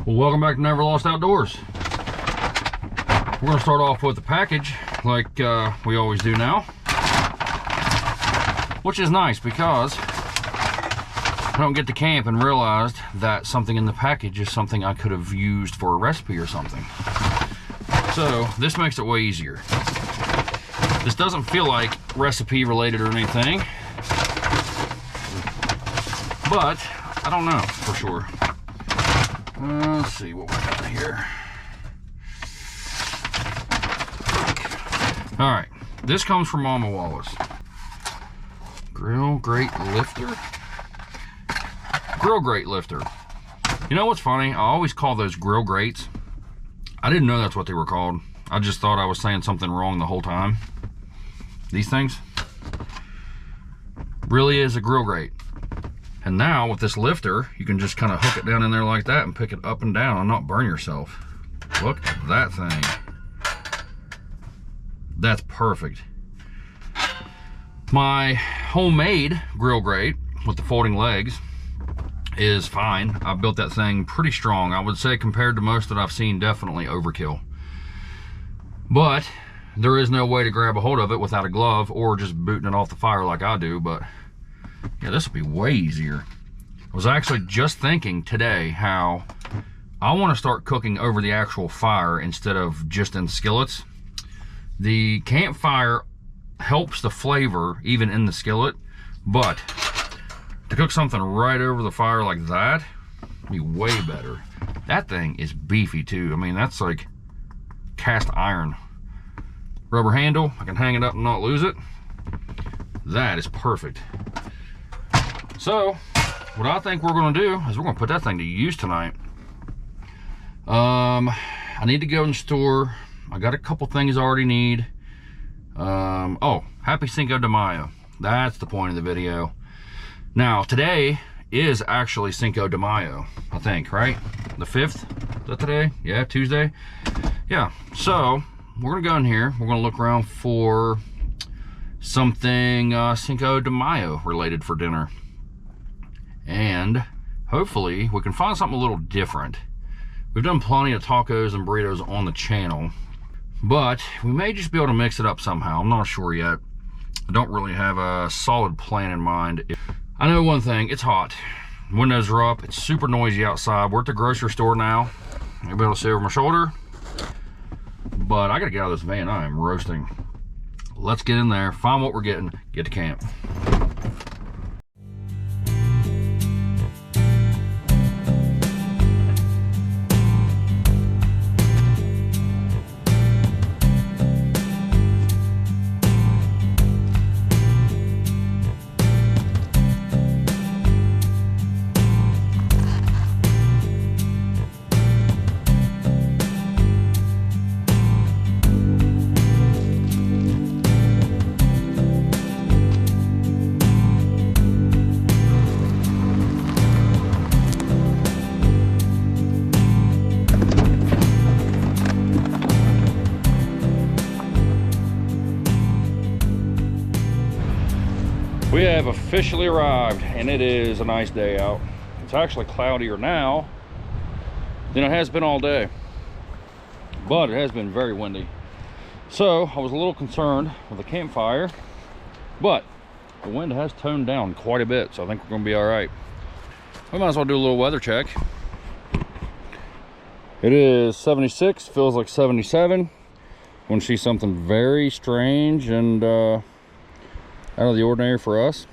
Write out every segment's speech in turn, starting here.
Well, welcome back to Never Lost Outdoors. We're going to start off with the package like we always do now, which is nice because I don't get to camp and realized that something in the package is something I could have used for a recipe or something. So this makes it way easier. This doesn't feel like recipe related or anything, but I don't know for sure. Let's see what we got here. All right, this comes from Mama Wallace. Grill grate lifter. Grill grate lifter. You know what's funny? I always call those grill grates. I didn't know that's what they were called. I just thought I was saying something wrong the whole time. These things really is a grill grate. And now with this lifter, you can just kind of hook it down in there like that and pick it up and down and not burn yourself. Look at that thing. That's perfect. My homemade grill grate with the folding legs is fine. I built that thing pretty strong. I would say compared to most that I've seen, definitely overkill. But there is no way to grab a hold of it without a glove or just booting it off the fire like I do. But yeah, this will be way easier. I was actually just thinking today how I want to start cooking over the actual fire instead of just in skillets. The campfire helps the flavor even in the skillet, but to cook something right over the fire like that would be way better. That thing is beefy too. I mean, that's like cast iron. Rubber handle, I can hang it up and not lose it. That is perfect. So, what I think we're gonna do is we're gonna put that thing to use tonight. I need to go in the store. I got a couple things I already need. Oh, happy Cinco De Mayo. That's the point of the video. Now, today is actually Cinco De Mayo, I think, right? The 5th, is that today? Yeah, Tuesday. Yeah, so we're gonna go in here. We're gonna look around for something Cinco De Mayo related for dinner. And hopefully we can find something a little different. We've done plenty of tacos and burritos on the channel, but we may just be able to mix it up somehow. I'm not sure yet. I don't really have a solid plan in mind. I know one thing, it's hot. Windows are up, it's super noisy outside. We're at the grocery store now. You'll be able to see over my shoulder, but I gotta get out of this van. I am roasting. Let's get in there, find what we're getting, get to camp. We have officially arrived and it is a nice day out. It's actually cloudier now than it has been all day, but it has been very windy. So I was a little concerned with the campfire, but the wind has toned down quite a bit, so I think we're gonna be all right. We might as well do a little weather check. It is 76, feels like 77. Want to see something very strange and out of the ordinary for us.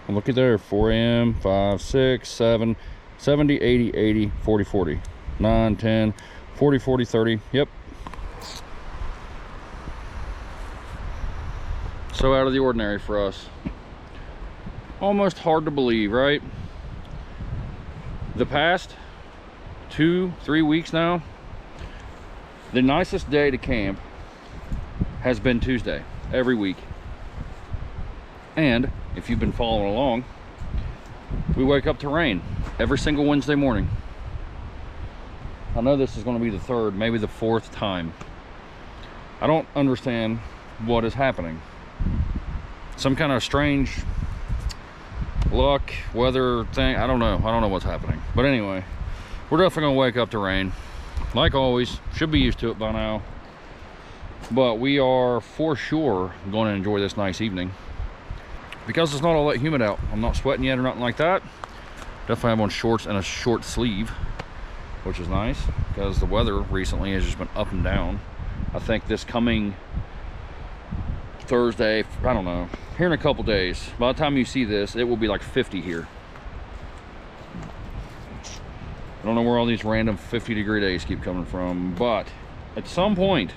Look at there, 4 a.m., 5, 6, 7, 70, 80, 80, 40, 40, 9, 10, 40, 40, 30, yep. So out of the ordinary for us. Almost hard to believe, right? The past 2-3 weeks now, the nicest day to camp has been Tuesday, every week. And if you've been following along, we wake up to rain every single Wednesday morning. I know this is going to be the 3rd, maybe the 4th time. I don't understand what is happening. Some kind of strange luck, weather thing. I don't know what's happening. But anyway, We're definitely gonna wake up to rain. Like always, should be used to it by now. But we are for sure going to enjoy this nice evening. Because it's not all that humid out. I'm not sweating yet or nothing like that. Definitely have on shorts and a short sleeve, which is nice because the weather recently has just been up and down. I think this coming Thursday, I don't know, here in a couple days, by the time you see this, it will be like 50 here. I don't know where all these random 50-degree days keep coming from, but at some point,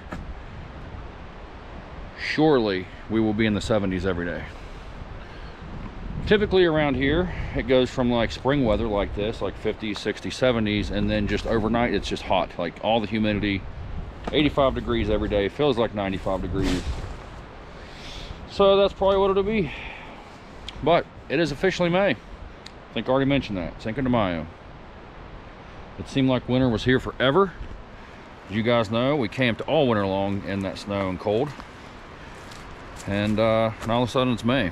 surely we will be in the 70s every day. Typically around here, it goes from like spring weather like this, like 50s, 60s, 70s, and then just overnight, it's just hot. Like all the humidity, 85 degrees every day, feels like 95 degrees. So that's probably what it'll be. But it is officially May. I think I already mentioned that, Cinco De Mayo. It seemed like winter was here forever. As you guys know, we camped all winter long in that snow and cold. And all of a sudden it's May.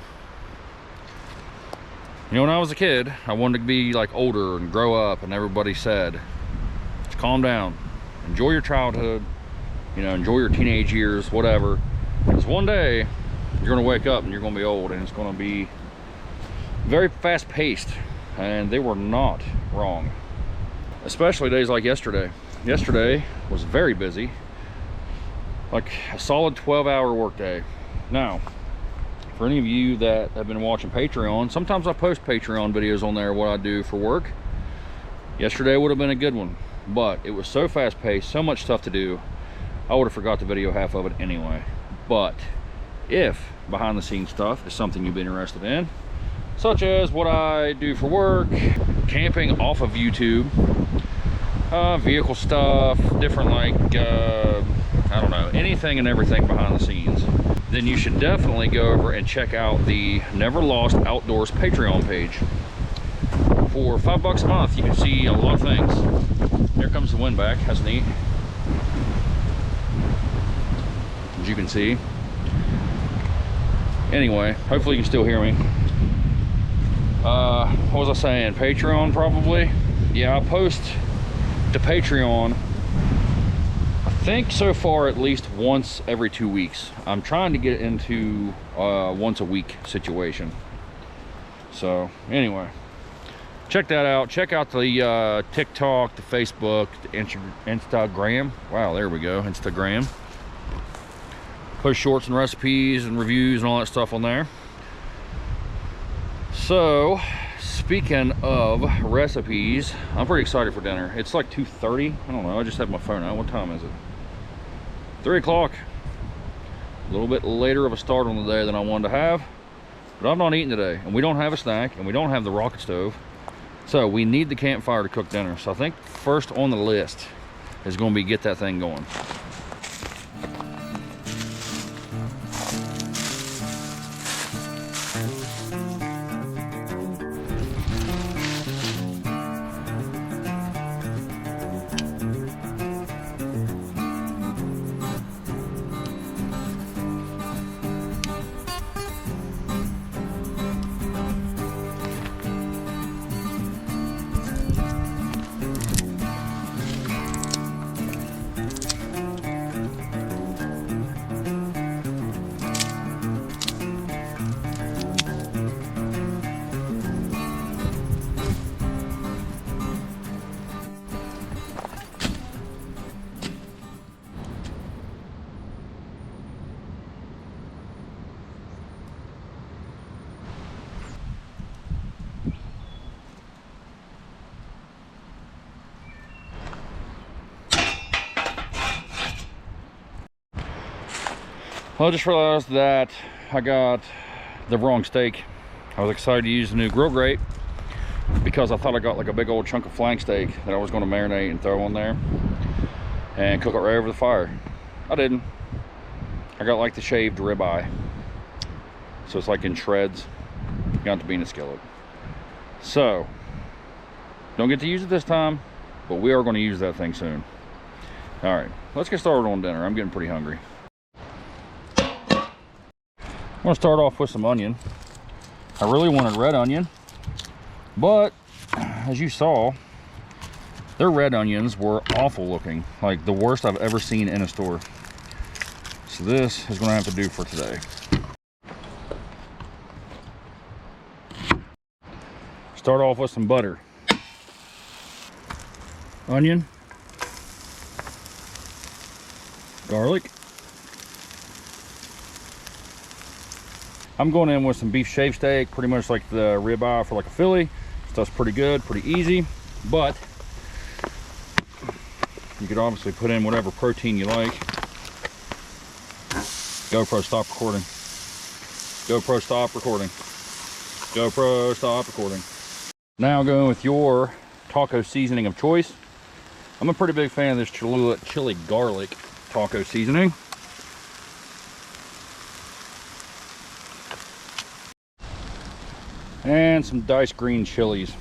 You know, when I was a kid, I wanted to be like older and grow up, and everybody said, just calm down, enjoy your childhood, you know, enjoy your teenage years, whatever. Because one day you're gonna wake up and you're gonna be old, and it's gonna be very fast paced. And they were not wrong. Especially days like yesterday. Yesterday was very busy, like a solid 12-hour workday. Now, for any of you that have been watching Patreon, sometimes I post Patreon videos on there, what I do for work. Yesterday would have been a good one, but it was so fast-paced, so much stuff to do, I would have forgot to video half of it anyway. But if behind-the-scenes stuff is something you've been interested in, such as what I do for work, camping off of YouTube, vehicle stuff, different like, I don't know, anything and everything behind the scenes, then you should definitely go over and check out the Never Lost Outdoors Patreon page. For $5 a month, you can see a lot of things. Here comes the wind back, that's neat. As you can see. Anyway, hopefully you can still hear me. What was I saying? Patreon probably? Yeah, I post to Patreon, I think so far at least once every 2 weeks. I'm trying to get into once a week situation. So anyway, check that out. Check out the TikTok, the Facebook, the Instagram. Wow, there we go, Instagram. Post shorts and recipes and reviews and all that stuff on there. So speaking of recipes, I'm pretty excited for dinner. It's like 2:30. I don't know, I just have my phone out. What time is it? 3 o'clock. A little bit later of a start on the day than I wanted to have, but I'm not eating today, and we don't have a snack, and we don't have the rocket stove, so we need the campfire to cook dinner. So I think first on the list is going to be get that thing going. Well, I just realized that I got the wrong steak. I was excited to use the new grill grate because I thought I got like a big old chunk of flank steak that I was going to marinate and throw on there and cook it right over the fire. I didn't. I got like the shaved ribeye, so it's like in shreds. Got to be in a skillet. So don't get to use it this time, but we are going to use that thing soon. All right, let's get started on dinner. I'm getting pretty hungry. I'm gonna start off with some onion. I really wanted red onion, but as you saw, Their red onions were awful looking, like the worst I've ever seen in a store. So this is gonna have to do for today. Start off with some butter, onion, garlic. I'm going in with some beef shave steak, pretty much like the ribeye for like a Philly. Stuff's pretty good, pretty easy, but you could obviously put in whatever protein you like. GoPro, stop recording. GoPro, stop recording. GoPro, stop recording. Now going with your taco seasoning of choice. I'm a pretty big fan of this chili garlic taco seasoning. And some diced green chilies.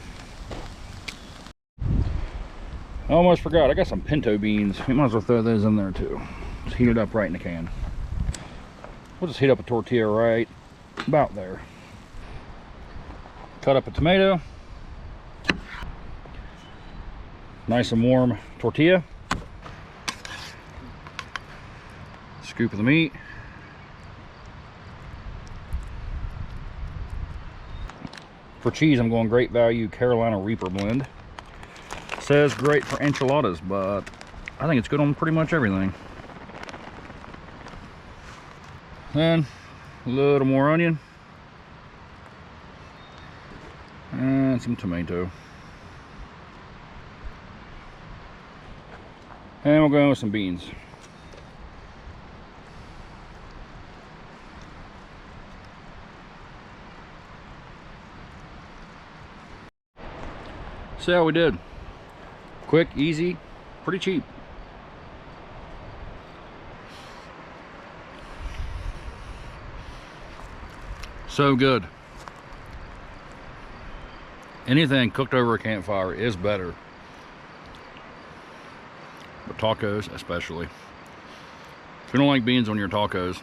I almost forgot, I got some pinto beans. You might as well throw those in there too. Just heat it up right in the can. We'll just heat up a tortilla right about there. Cut up a tomato. Nice and warm tortilla. Scoop of the meat. For cheese, I'm going Great Value Carolina Reaper blend. Says great for enchiladas, but I think it's good on pretty much everything. Then a little more onion and some tomato. And we'll go in with some beans. See how we did. Quick, easy, pretty cheap. So good. Anything cooked over a campfire is better. But tacos especially. If you don't like beans on your tacos,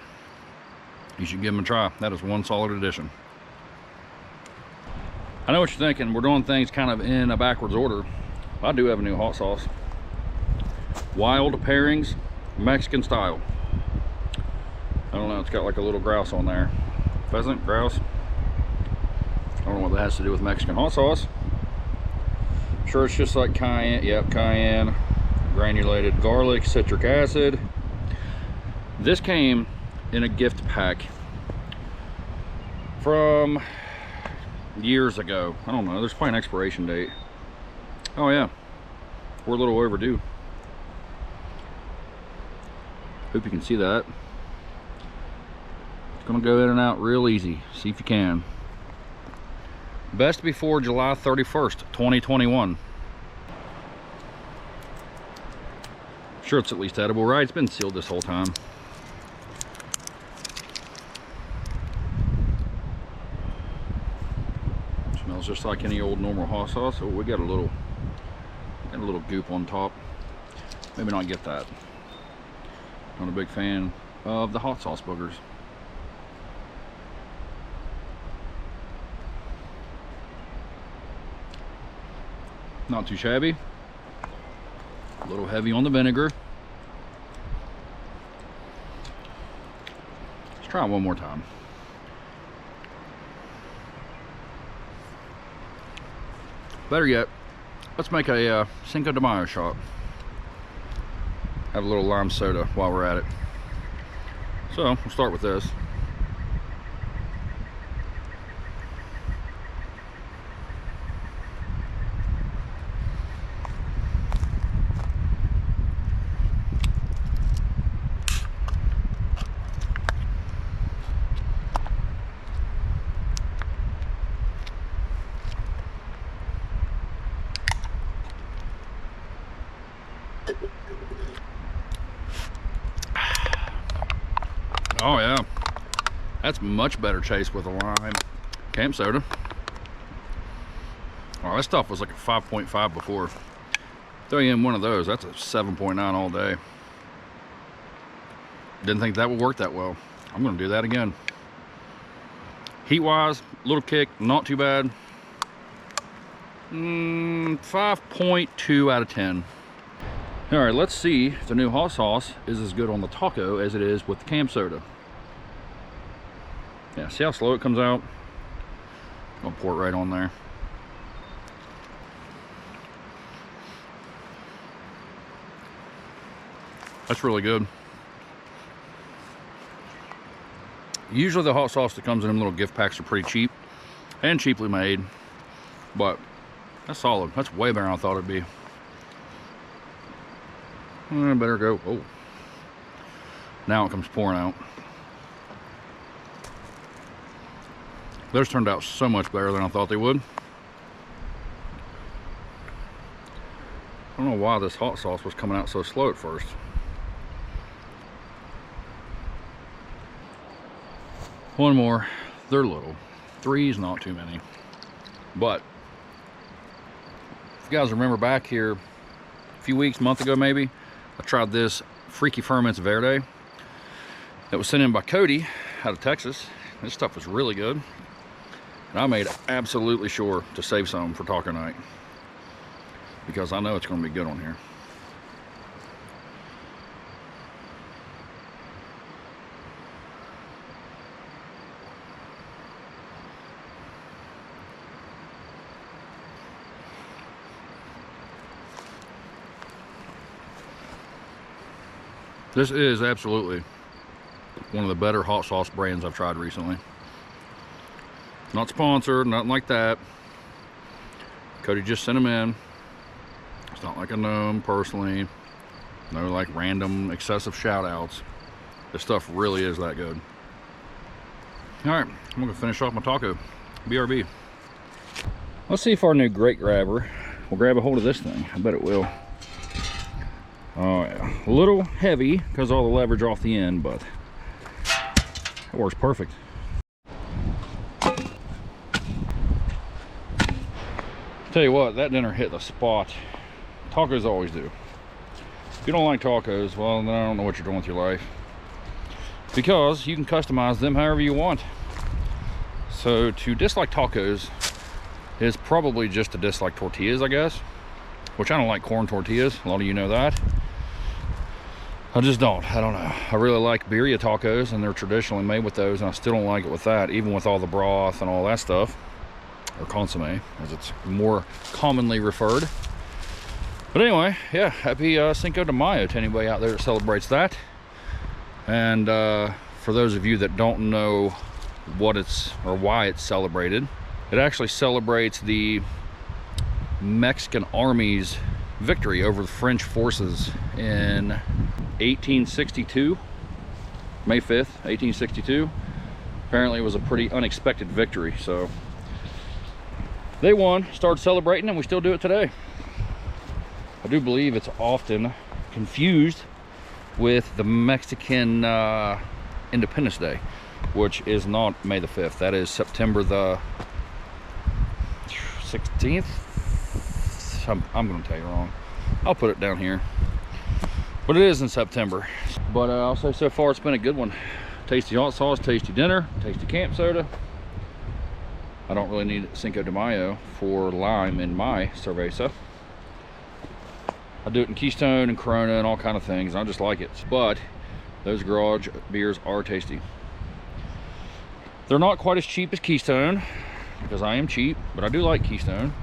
you should give them a try. That is one solid addition. I know what you're thinking. We're doing things kind of in a backwards order. I do have a new hot sauce. Wild pairings, Mexican style. I don't know, it's got like a little grouse on there. Pheasant, grouse. I don't know what that has to do with Mexican hot sauce. I'm sure it's just like cayenne, yep, cayenne, granulated garlic, citric acid. This came in a gift pack from years ago. I don't know, there's probably an expiration date. Oh yeah, we're a little overdue. Hope you can see that. It's gonna go in and out real easy. See if you can. Best before July 31st, 2021. Sure it's at least edible, right? It's been sealed this whole time. Smells just like any old normal hot sauce. Oh, we got a little goop on top. Maybe not get that. Not a big fan of the hot sauce boogers. Not too shabby. A little heavy on the vinegar. Let's try it one more time. Better yet, let's make a Cinco de Mayo shot. Have a little lime soda while we're at it. So we'll start with this. Oh yeah, that's much better chased with a lime camp soda. Oh, that stuff was like a 5.5 before. Throw you in one of those, that's a 7.9 all day. Didn't think that would work that well. I'm gonna do that again. Heat wise, little kick, not too bad. 5.2 out of 10. All right, let's see if the new hot sauce is as good on the taco as it is with the cam soda. Yeah, see how slow it comes out? I'm gonna pour it right on there. That's really good. Usually the hot sauce that comes in them little gift packs are pretty cheap and cheaply made, but that's solid. That's way better than I thought it'd be. I better go. Oh, now it comes pouring out. Those turned out so much better than I thought they would. I don't know why this hot sauce was coming out so slow at first. One more. They're little. 3 is not too many. But if you guys remember back here a few weeks, month ago maybe, I tried this Freaky Ferments Verde that was sent in by Cody out of Texas. This stuff was really good. And I made absolutely sure to save some for taco night because I know it's going to be good on here. This is absolutely one of the better hot sauce brands I've tried recently. Not sponsored, nothing like that. Cody just sent them in. It's not like I know him personally. No like random excessive shout outs. This stuff really is that good. All right, I'm gonna finish off my taco. BRB. Let's see if our new grate grabber will grab a hold of this thing. I bet it will. Oh yeah, a little heavy because all the leverage off the end, but it works perfect. Tell you what, that dinner hit the spot. Tacos always do. If you don't like tacos, well, then I don't know what you're doing with your life. Because you can customize them however you want. So to dislike tacos is probably just to dislike tortillas, I guess. Which I don't like corn tortillas. A lot of you know that. I just don't. I don't know. I really like birria tacos, and they're traditionally made with those, and I still don't like it with that, even with all the broth and all that stuff. Or consomme, as it's more commonly referred. But anyway, yeah, happy Cinco de Mayo to anybody out there that celebrates that. And for those of you that don't know what it's or why it's celebrated, it actually celebrates the Mexican Army's victory over the French forces in 1862, May 5th, 1862. Apparently it was a pretty unexpected victory, so they won, started celebrating, and we still do it today. I do believe it's often confused with the Mexican Independence Day, which is not May the 5th. That is September the 16th. I'm going to tell you wrong. I'll put it down here. But it is in September. But I'll say so far it's been a good one. Tasty hot sauce, tasty dinner, tasty camp soda. I don't really need Cinco de Mayo for lime in my cerveza. I do it in Keystone and Corona and all kind of things. I just like it. But those garage beers are tasty. They're not quite as cheap as Keystone because I am cheap, but I do like Keystone.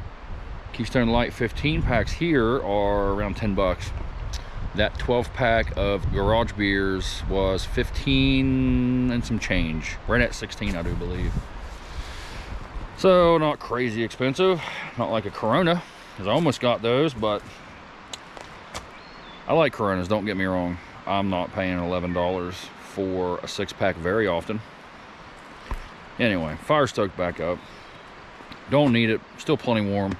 Keystone Light 15 packs here are around 10 bucks. That 12 pack of garage beers was 15 and some change. Right at 16, I do believe. So not crazy expensive, not like a Corona, because I almost got those, but I like Coronas, don't get me wrong. I'm not paying $11 for a 6-pack very often. Anyway, fire stoked back up. Don't need it, still plenty warm.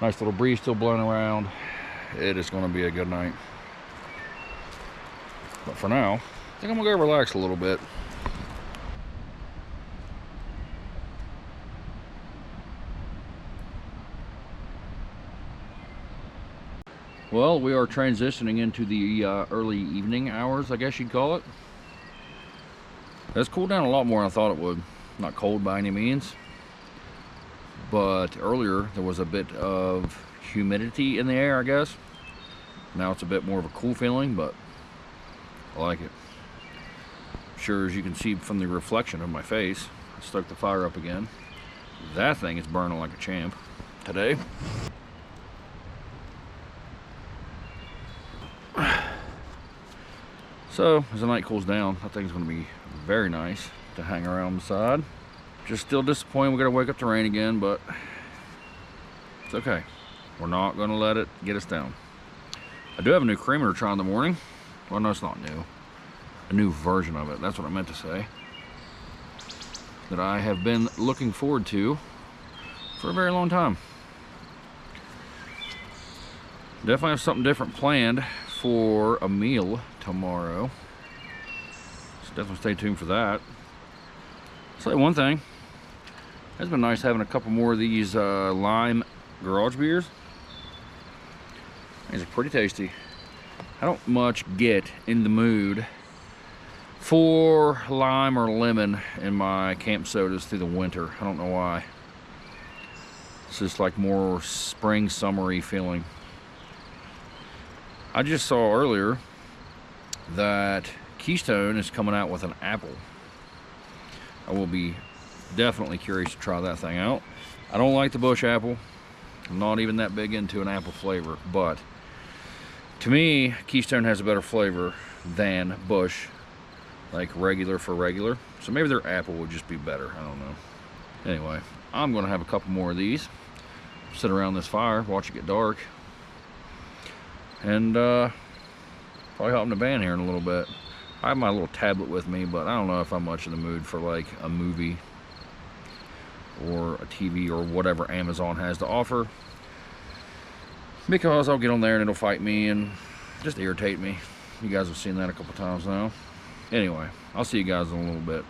Nice little breeze still blowing around. It is gonna be a good night. But for now, I think I'm gonna go relax a little bit. Well, we are transitioning into the early evening hours, I guess you'd call it. It's cooled down a lot more than I thought it would. Not cold by any means. but earlier there was a bit of humidity in the air, I guess. Now it's a bit more of a cool feeling, but I like it. Sure, as you can see from the reflection of my face, I stoked the fire up again. That thing is burning like a champ today. So as the night cools down, I think it's going to be very nice to hang around beside. Just still disappointed we got to wake up to rain again, but it's okay. We're not going to let it get us down. I do have a new creamer to try in the morning. Well, no, it's not new. A new version of it. That's what I meant to say. That I have been looking forward to for a very long time. Definitely have something different planned for a meal tomorrow. So definitely stay tuned for that. I'll say one thing. It's been nice having a couple more of these lime garage beers. These are pretty tasty. I don't much get in the mood for lime or lemon in my camp sodas through the winter. I don't know why. It's just like more spring, summery feeling. I just saw earlier that Keystone is coming out with an apple. I will be definitely curious to try that thing out. I don't like the bush apple. I'm not even that big into an apple flavor, but to me, Keystone has a better flavor than bush, like regular for regular. So maybe their apple would just be better. I don't know. Anyway, I'm gonna have a couple more of these, sit around this fire, watch it get dark, and probably hop in the van here in a little bit. I have my little tablet with me, but I don't know if I'm much in the mood for like a movie or a TV or whatever Amazon has to offer, because I'll get on there and it'll fight me and just irritate me. You guys have seen that a couple times now. Anyway, I'll see you guys in a little bit.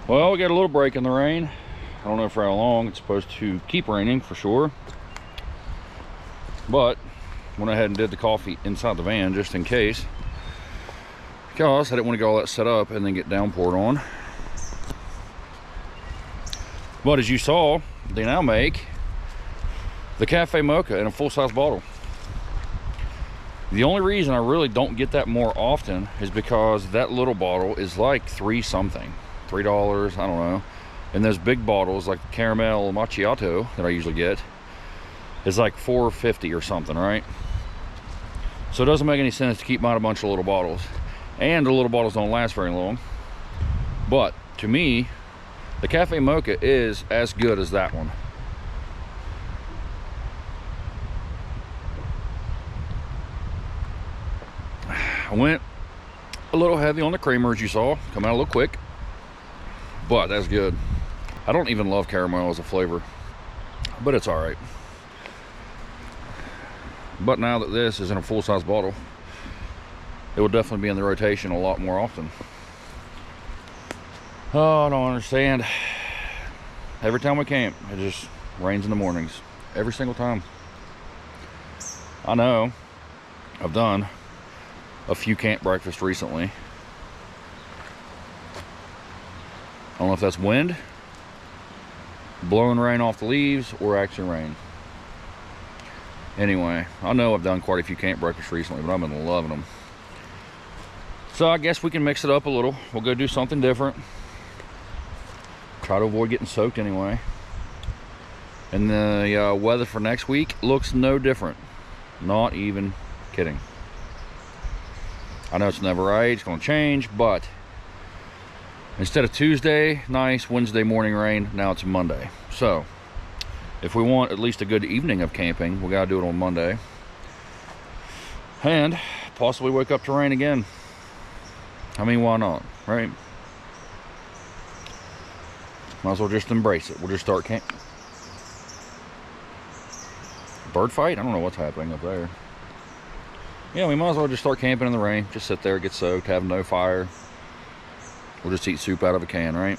Well, we got a little break in the rain. I don't know for how long. It's supposed to keep raining for sure. But went ahead and did the coffee inside the van just in case, because I didn't want to get all that set up and then get downpoured on. But as you saw, they now make the cafe mocha in a full-size bottle. The only reason I really don't get that more often is because that little bottle is like $3 something. $3, I don't know. And those big bottles like the caramel macchiato that I usually get is like $4.50 or something, right? So it doesn't make any sense to keep buying a bunch of little bottles. And the little bottles don't last very long. But to me, the cafe mocha is as good as that one. I went a little heavy on the creamer, as you saw. Come out a little quick, but that's good. I don't even love caramel as a flavor, but it's all right. But now that this is in a full-size bottle, it will definitely be in the rotation a lot more often. Oh, I don't understand. Every time we camp, it just rains in the mornings. Every single time. I know I've done a few camp breakfasts recently. I don't know if that's wind blowing rain off the leaves or actually rain. Anyway, I know I've done quite a few camp breakfasts recently, but I've been loving them. So I guess we can mix it up a little. We'll go do something different. Try to avoid getting soaked anyway. And the weather for next week looks no different. Not even kidding. I know it's never right, it's gonna change, but instead of Tuesday, nice, Wednesday morning rain, now it's Monday. So, if we want at least a good evening of camping, we gotta do it on Monday. And possibly wake up to rain again. I mean, why not, right? Might as well just embrace it. We'll just start camping. Bird fight? I don't know what's happening up there. Yeah, we might as well just start camping in the rain. Just sit there, get soaked, have no fire. We'll just eat soup out of a can, right?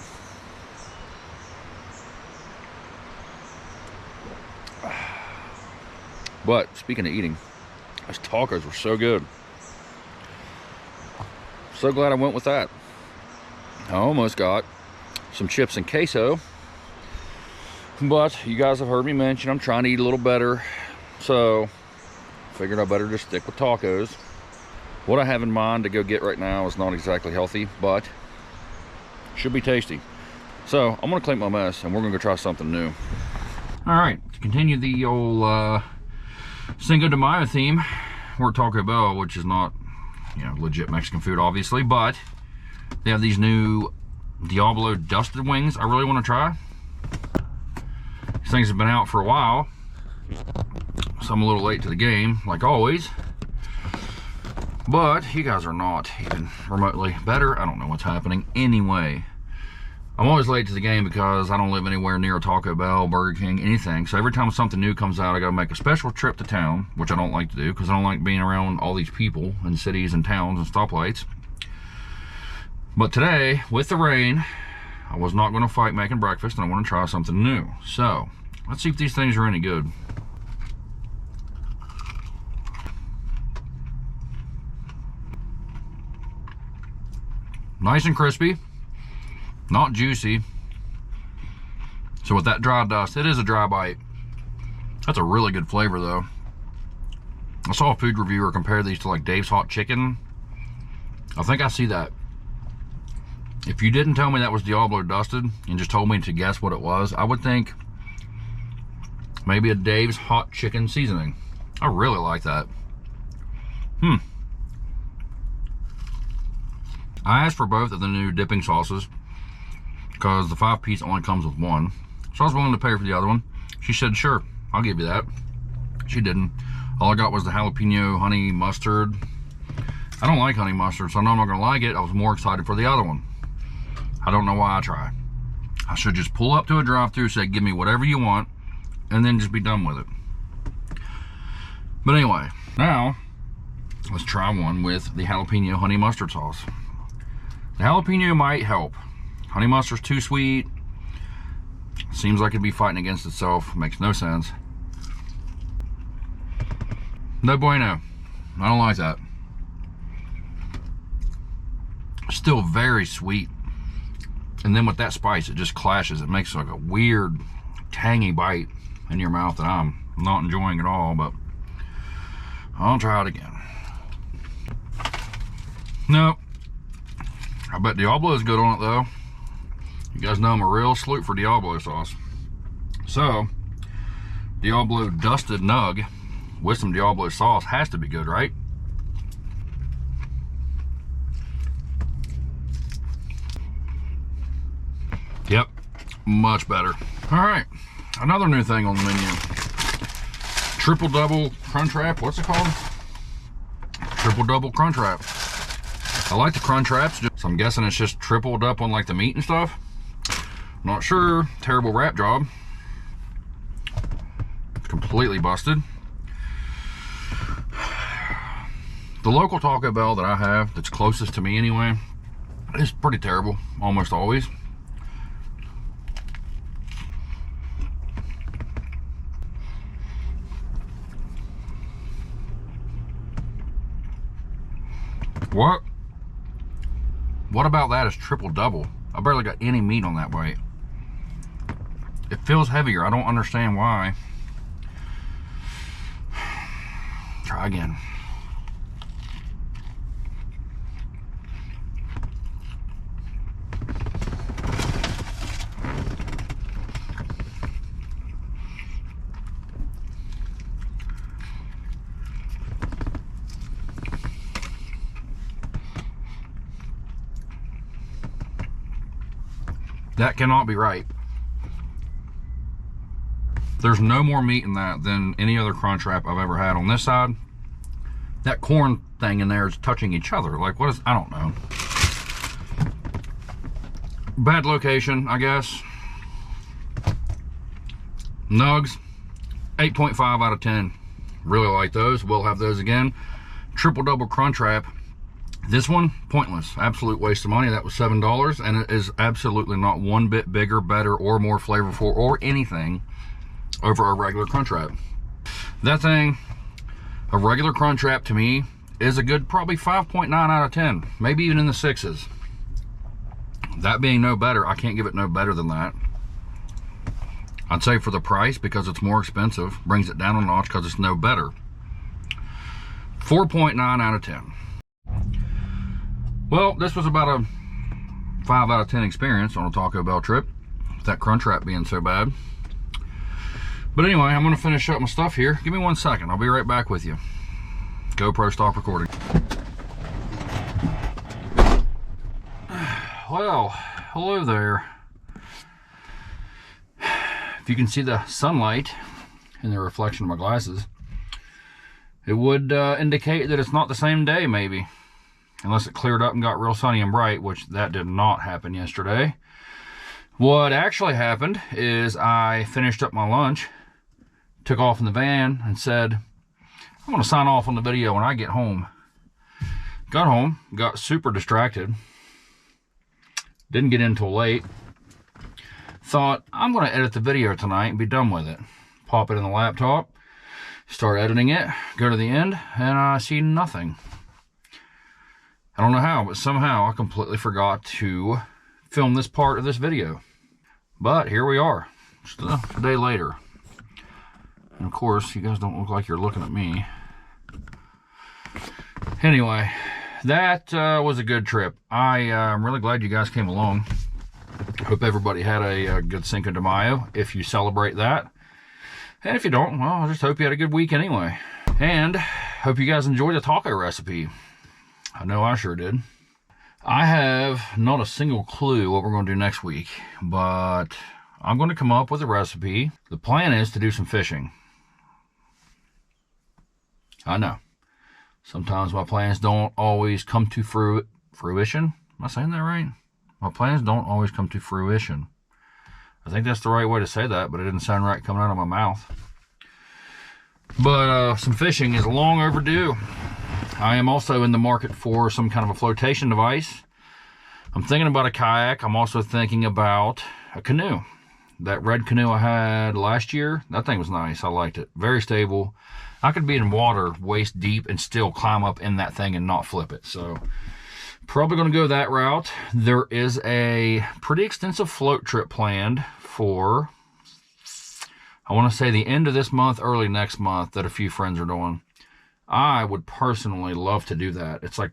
But speaking of eating, those tacos were so good. So glad I went with that. I almost got some chips and queso, but you guys have heard me mention I'm trying to eat a little better, so figured I better just stick with tacos. What I have in mind to go get right now is not exactly healthy, but should be tasty. So I'm gonna clean my mess and we're gonna go try something new. All right, to continue the old Cinco de Mayo theme, we're at Taco Bell, which is not, you know, legit Mexican food obviously, but they have these new Diablo dusted wings I really want to try. These things have been out for a while, so I'm a little late to the game, like always. But you guys are not even remotely better. I don't know what's happening. Anyway, I'm always late to the game because I don't live anywhere near a Taco Bell, Burger King, anything. So every time something new comes out, I gotta make a special trip to town, which I don't like to do because I don't like being around all these people in cities and towns and stoplights. But today, with the rain, I was not going to fight making breakfast and I want to try something new. So, let's see if these things are any good. Nice and crispy, not juicy. So with that dry dust, it is a dry bite. That's a really good flavor though. I saw a food reviewer compare these to like Dave's Hot Chicken. I think I see that. If you didn't tell me that was Diablo dusted and just told me to guess what it was, I would think maybe a Dave's Hot Chicken seasoning. I really like that. I asked for both of the new dipping sauces because the 5-piece only comes with one. So I was willing to pay for the other one. She said, sure, I'll give you that. She didn't. All I got was the jalapeno honey mustard. I don't like honey mustard, so I know I'm not gonna like it. I was more excited for the other one. I don't know why I tried. I should just pull up to a drive-thru, say, give me whatever you want, and then just be done with it. But anyway, now let's try one with the jalapeno honey mustard sauce. The jalapeno might help. Honey mustard's too sweet. Seems like it'd be fighting against itself. Makes no sense. No bueno. I don't like that. Still very sweet. And then with that spice, it just clashes. It makes like a weird, tangy bite in your mouth that I'm not enjoying at all, but I'll try it again. Nope. I bet Diablo is good on it though. You guys know I'm a real sloop for Diablo sauce. So, Diablo dusted nug with some Diablo sauce has to be good, right? Yep, much better. All right, another new thing on the menu. Triple double crunch wrap, what's it called? Triple double crunch wrap. I like the crunch wraps, so I'm guessing it's just tripled up on like the meat and stuff. Not sure, terrible wrap job. Completely busted. The local Taco Bell that I have, that's closest to me anyway, is pretty terrible, almost always. What about that is triple double? I barely got any meat on that bite. It feels heavier. I don't understand why. Try again. That cannot be right. There's no more meat in that than any other Crunchwrap I've ever had on this side. That corn thing in there is touching each other. Like, what is, I don't know. Bad location, I guess. Nugs, 8.5 out of 10. Really like those. We'll have those again. Triple double Crunchwrap. This one, pointless. Absolute waste of money. That was $7, and it is absolutely not one bit bigger, better, or more flavorful, or anything over a regular Crunchwrap. That thing, a regular Crunchwrap to me, is a good probably 5.9 out of 10. Maybe even in the 6s. That being no better, I can't give it no better than that. I'd say for the price, because it's more expensive, brings it down a notch because it's no better. 4.9 out of 10. Well, this was about a 5 out of 10 experience on a Taco Bell trip, with that Crunchwrap being so bad. But anyway, I'm going to finish up my stuff here. Give me 1 second. I'll be right back with you. GoPro, stop recording. Well, hello there. If you can see the sunlight in the reflection of my glasses, it would indicate that it's not the same day, maybe. Unless it cleared up and got real sunny and bright, which that did not happen yesterday. What actually happened is I finished up my lunch, took off in the van, and said, I'm going to sign off on the video when I get home. Got home, got super distracted. Didn't get in till late. Thought, I'm going to edit the video tonight and be done with it. Pop it in the laptop, start editing it, go to the end, and I see nothing. I don't know how, but somehow I completely forgot to film this part of this video. But here we are, just a day later. And of course, you guys don't look like you're looking at me. Anyway, that was a good trip. I'm really glad you guys came along. Hope everybody had a good Cinco de Mayo, if you celebrate that. And if you don't, well, I just hope you had a good week anyway. And hope you guys enjoyed the taco recipe. I know I sure did. I have not a single clue what we're going to do next week, but I'm going to come up with a recipe. The plan is to do some fishing. I know. Sometimes my plans don't always come to fruition. Am I saying that right? My plans don't always come to fruition. I think that's the right way to say that, but it didn't sound right coming out of my mouth. But some fishing is long overdue. I am also in the market for some kind of a flotation device. I'm thinking about a kayak. I'm also thinking about a canoe. That red canoe I had last year, that thing was nice. I liked it. Very stable. I could be in water waist deep and still climb up in that thing and not flip it. So probably going to go that route. There is a pretty extensive float trip planned for, I want to say, the end of this month, early next month, that a few friends are doing. I would personally love to do that. It's like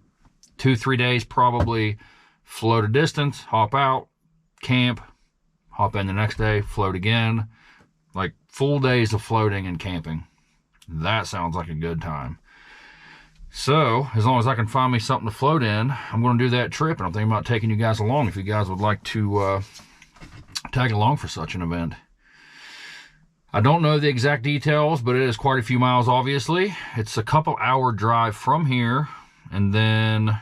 2-3 days probably. Float a distance, hop out, camp, hop in the next day, float again. Like full days of floating and camping. That sounds like a good time. So, as long as I can find me something to float in, I'm going to do that trip. And I'm thinking about taking you guys along if you guys would like to tag along for such an event. I don't know the exact details, but it is quite a few miles, obviously. It's a couple-hour drive from here, and then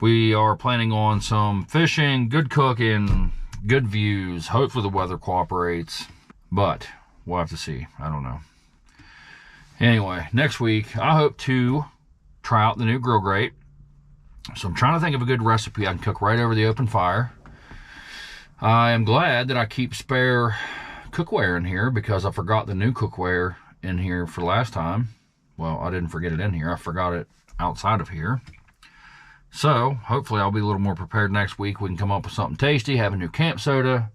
we are planning on some fishing, good cooking, good views. Hopefully the weather cooperates, but we'll have to see. I don't know. Anyway, next week, I hope to try out the new grill grate. So I'm trying to think of a good recipe I can cook right over the open fire. I am glad that I keep spare cookware in here because I forgot the new cookware in here for last time. Well, I didn't forget it in here. I forgot it outside of here. So hopefully I'll be a little more prepared next week. We can come up with something tasty, have a new camp soda.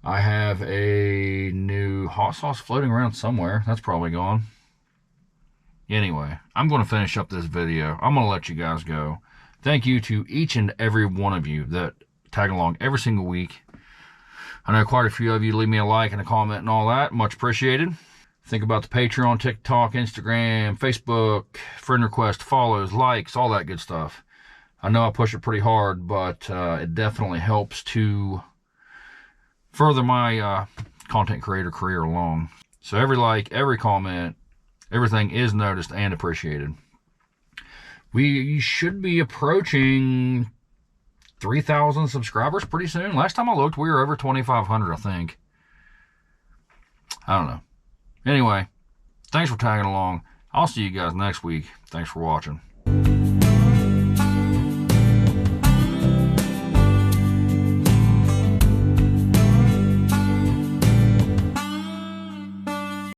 I have a new hot sauce floating around somewhere. That's probably gone. Anyway, I'm going to finish up this video. I'm going to let you guys go. Thank you to each and every one of you that tag along every single week. I know quite a few of you leave me a like and a comment and all that. Much appreciated. Think about the Patreon, TikTok, Instagram, Facebook, friend request, follows, likes, all that good stuff. I know I push it pretty hard, but it definitely helps to further my content creator career along. So every like, every comment, everything is noticed and appreciated. We should be approaching 3,000 subscribers pretty soon. Last time I looked, we were over 2,500, I think. I don't know. Anyway, thanks for tagging along. I'll see you guys next week. Thanks for watching.